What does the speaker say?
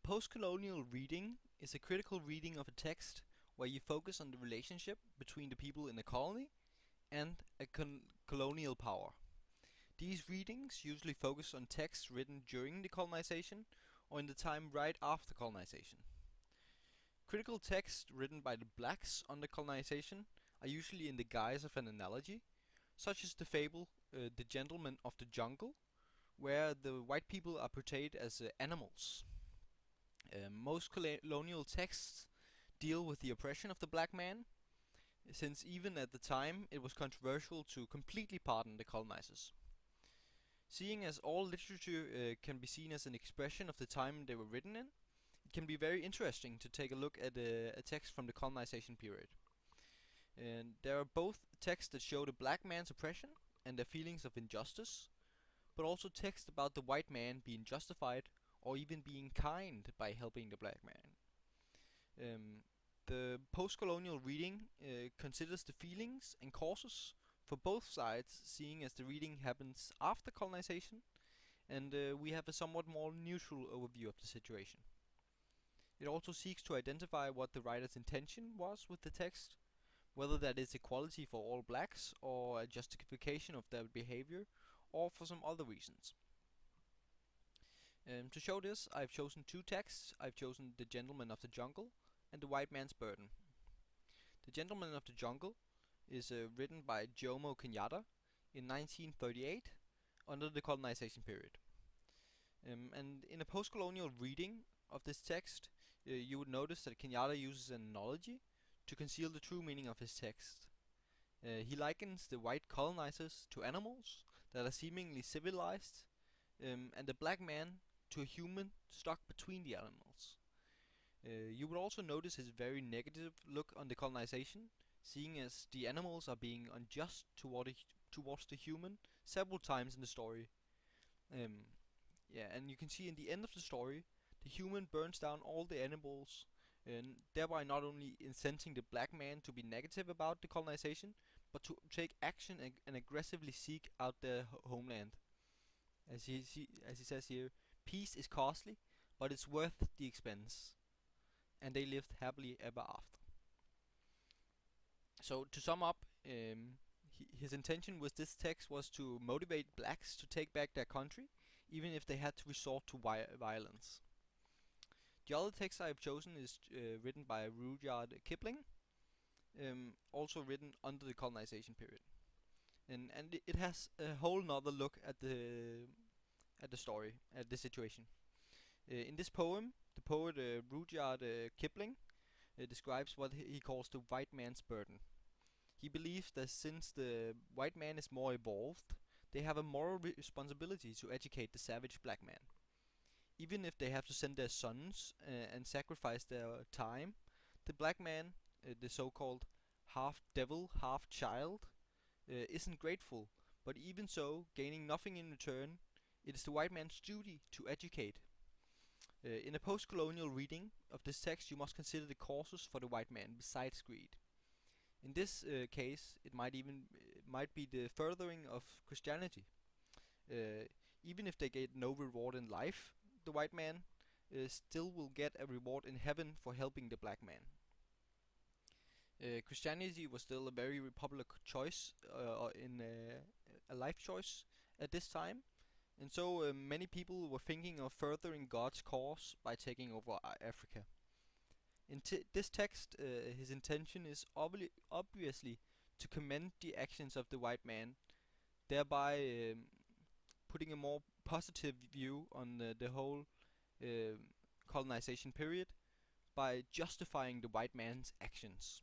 A postcolonial reading is a critical reading of a text where you focus on the relationship between the people in a colony and a colonial power. These readings usually focus on texts written during the colonization or in the time right after colonization. Critical texts written by the blacks under colonization are usually in the guise of an analogy, such as the fable The Gentleman of the Jungle, where the white people are portrayed as animals. Most colonial texts deal with the oppression of the black man, since even at the time it was controversial to completely pardon the colonizers. Seeing as all literature can be seen as an expression of the time they were written in, it can be very interesting to take a look at a text from the colonization period. And there are both texts that show the black man's oppression and their feelings of injustice, but also texts about the white man being justified or even being kind by helping the black man. The postcolonial reading considers the feelings and causes for both sides, seeing as the reading happens after colonization, and we have a somewhat more neutral overview of the situation. It also seeks to identify what the writer's intention was with the text, whether that is equality for all blacks or a justification of their behavior, or for some other reasons. To show this, I've chosen two texts. I've chosen The Gentleman of the Jungle and The White Man's Burden. The Gentleman of the Jungle is written by Jomo Kenyatta in 1938 under the colonization period. And in a post-colonial reading of this text, you would notice that Kenyatta uses an analogy to conceal the true meaning of his text. He likens the white colonizers to animals that are seemingly civilized, and the black man to a human stuck between the animals. You would also notice his very negative look on the colonization, seeing as the animals are being unjust towards the human several times in the story. And you can see in the end of the story, the human burns down all the animals, and thereby not only incenting the black man to be negative about the colonization, but to take action and aggressively seek out their homeland. As he says here, peace is costly, but it's worth the expense. And they lived happily ever after. So to sum up, his intention with this text was to motivate blacks to take back their country, even if they had to resort to violence. The other text I have chosen is written by Rudyard Kipling, also written under the colonization period, and it has a whole nother look at the story, at the situation. In this poem, the poet Rudyard Kipling describes what he calls the white man's burden. He believes that since the white man is more evolved, they have a moral responsibility to educate the savage black man. Even if they have to send their sons and sacrifice their time, the black man, the so-called half devil, half child, isn't grateful, but even so, gaining nothing in return, it is the white man's duty to educate. In a post-colonial reading of this text, you must consider the causes for the white man besides greed. In this case, it might be the furthering of Christianity. Even if they get no reward in life, the white man still will get a reward in heaven for helping the black man. Christianity was still a very popular choice in a life choice at this time, and so many people were thinking of furthering God's cause by taking over Africa. In this text, his intention is obviously to commend the actions of the white man, thereby putting a more positive view on the whole colonization period by justifying the white man's actions.